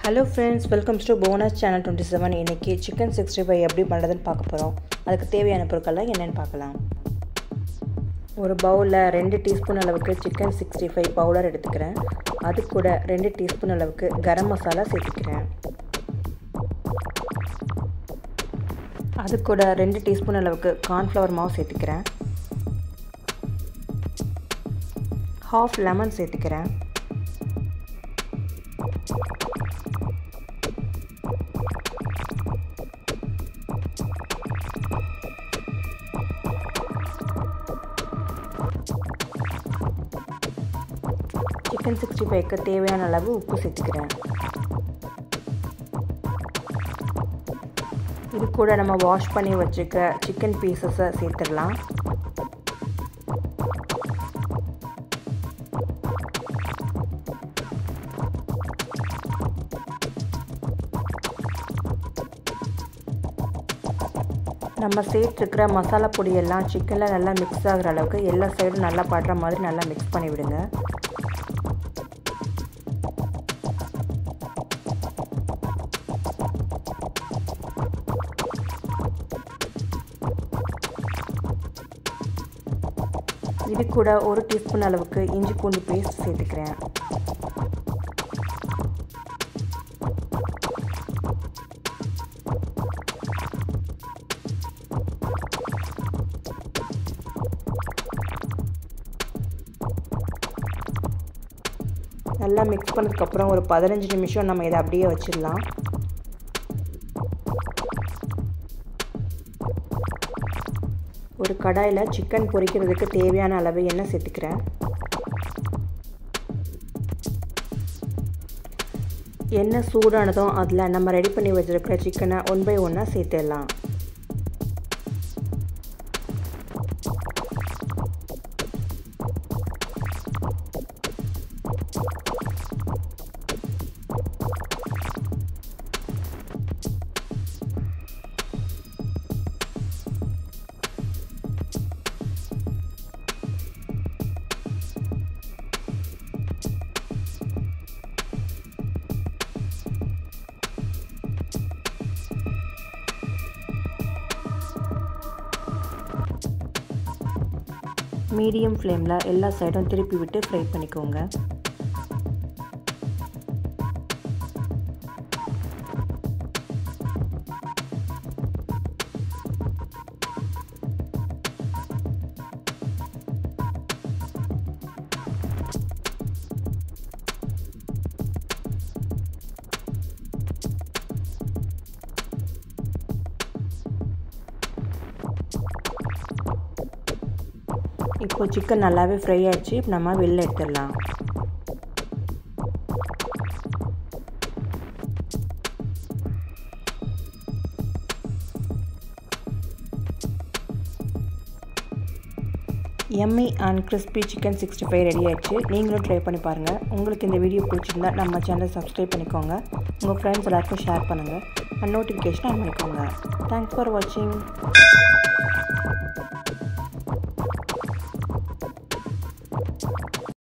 Hello friends, welcome to Bhuvana channel 27. இன்னைக்கு chicken65 எப்படி பண்றதுன்னு பார்க்க போறோம். அதுக்கு தேவையான பொருட்கள் என்னன்னு பார்க்கலாம். ஒரு பவுல்ல 2 டீஸ்பூன் அளவுக்கு chicken65 பவுடர் எடுத்துக்கிறேன். அது கூட 2 டீஸ்பூன் அளவுக்கு கரம் மசாலா சேர்த்துக்கிறேன். அது கூட 2 டீஸ்பூன் அளவுக்கு corn flour மாவு சேர்த்துக்கிறேன். half lemon சேர்த்துக்கிறேன். chicken65 க்கு தேவையான அளவு உப்பு சேர்த்துக்கிறேன். இது கூட நம்ம வாஷ் பண்ணி வச்சிருக்க சிக்கன் பீசஸ் சேர்த்துடலாம். நம்ம சேர்த்துக்கிற மசாலா பொடி எல்லாம் சிக்கன்ல நல்லா மிக்ஸ் ஆகுற அளவுக்கு எல்லா சைடும் நல்லா படுற மாதிரி நல்லா மிக்ஸ் பண்ணி விடுங்க. இது கூட 1 டீஸ்பூன் அளவுக்கு இஞ்சி பூண்டு பேஸ்ட் சேர்த்துக்கிறேன். நல்லா மிக்ஸ் பண்ணதுக்கு அப்புறம் ஒரு 15 நிமிஷம் நம்ம இதை அப்படியே வச்சிடலாம். ஒரு கடாயில சிக்கன் பொரிக்கிறதுக்கு தேவையான அளவு எண்ணெய் சேர்த்துக்கிறேன். எண்ணெய் சூடானதும் அதில் நம்ம ரெடி பண்ணி வச்சிருக்கிற சிக்கனை 1 by 1 சேர்த்துடலாம். மீடியம் ஃப்ளேமில் எல்லா சைடும் திருப்பி விட்டு ஃப்ரை பண்ணிக்கோங்க. இப்போ சிக்கன் நல்லாவே ஃப்ரை ஆயிடுச்சு. நம்ம வெளில எடுத்துடலாம். yummy and crispy chicken65 ready ஆயிடுச்சு. நீங்களும் ட்ரை பண்ணி பாருங்கள். உங்களுக்கு இந்த வீடியோ பிடிச்சிருந்தா நம்ம சேனலை சப்ஸ்கிரைப் பண்ணிக்கோங்க. உங்கள் ஃப்ரெண்ட்ஸ் எல்லாருக்கும் ஷேர் பண்ணுங்கள். நோட்டிஃபிகேஷன் ஆன் பண்ணிக்கோங்க. தேங்க்ஸ் ஃபார் வாட்சிங்.